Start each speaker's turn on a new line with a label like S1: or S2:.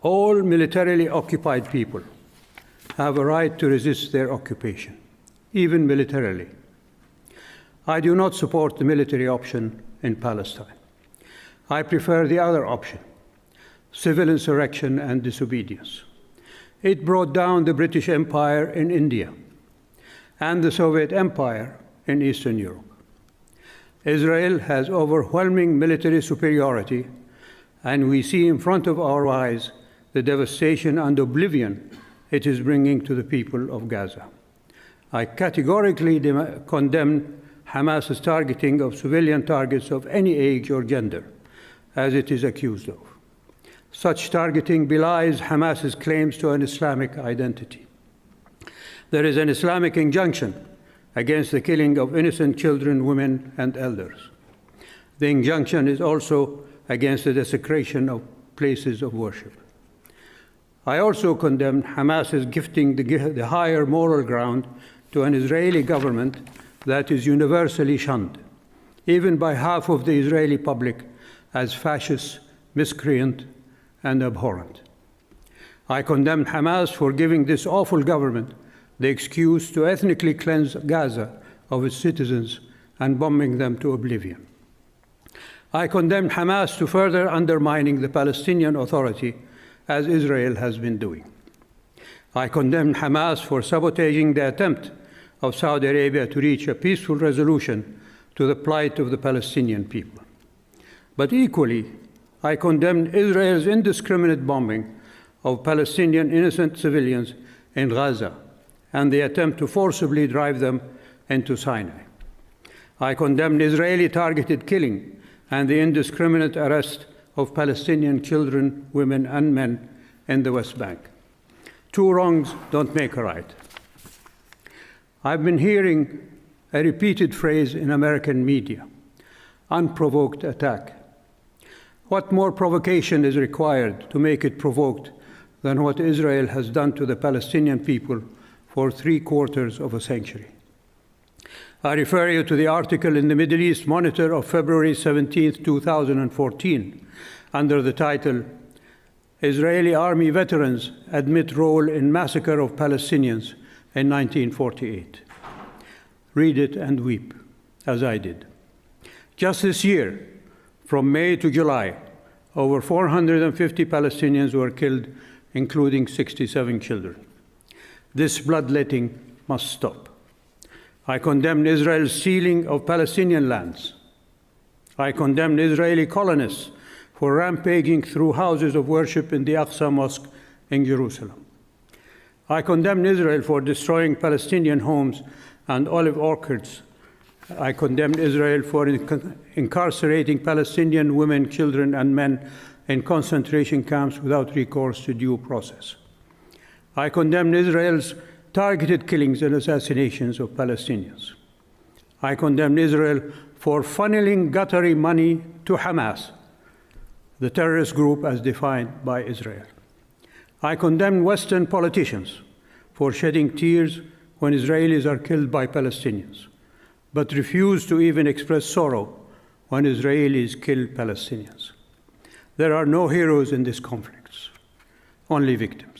S1: All militarily occupied people have a right to resist their occupation, even militarily. I do not support the military option in Palestine. I prefer the other option, civil insurrection and disobedience. It brought down the British Empire in India and the Soviet Empire in Eastern Europe. Israel has overwhelming military superiority, and we see in front of our eyes the devastation and oblivion it is bringing to the people of Gaza. I categorically condemn Hamas's targeting of civilian targets of any age or gender, as it is accused of. Such targeting belies Hamas's claims to an Islamic identity. There is an Islamic injunction against the killing of innocent children, women, and elders. The injunction is also against the desecration of places of worship. I also condemn Hamas's gifting the higher moral ground to an Israeli government that is universally shunned, even by half of the Israeli public, as fascist, miscreant, and abhorrent. I condemn Hamas for giving this awful government the excuse to ethnically cleanse Gaza of its citizens and bombing them to oblivion. I condemn Hamas to further undermining the Palestinian Authority, as Israel has been doing. I condemn Hamas for sabotaging the attempt of Saudi Arabia to reach a peaceful resolution to the plight of the Palestinian people. But equally, I condemn Israel's indiscriminate bombing of Palestinian innocent civilians in Gaza and the attempt to forcibly drive them into Sinai. I condemn Israeli targeted killing and the indiscriminate arrest of Palestinian children, women, and men in the West Bank. Two wrongs don't make a right. I've been hearing a repeated phrase in American media, unprovoked attack. What more provocation is required to make it provoked than what Israel has done to the Palestinian people for 3/4 of a century? I refer you to the article in the Middle East Monitor of February 17, 2014, under the title, Israeli Army Veterans Admit Role in Massacre of Palestinians in 1948. Read it and weep, as I did. Just this year, from May to July, over 450 Palestinians were killed, including 67 children. This bloodletting must stop. I condemn Israel's stealing of Palestinian lands. I condemn Israeli colonists for rampaging through houses of worship in the Aqsa Mosque in Jerusalem. I condemn Israel for destroying Palestinian homes and olive orchards. I condemn Israel for incarcerating Palestinian women, children, and men in concentration camps without recourse to due process. I condemn Israel's targeted killings and assassinations of Palestinians. I condemn Israel for funneling guttery money to Hamas, the terrorist group as defined by Israel. I condemn Western politicians for shedding tears when Israelis are killed by Palestinians, but refuse to even express sorrow when Israelis kill Palestinians. There are no heroes in these conflicts, only victims.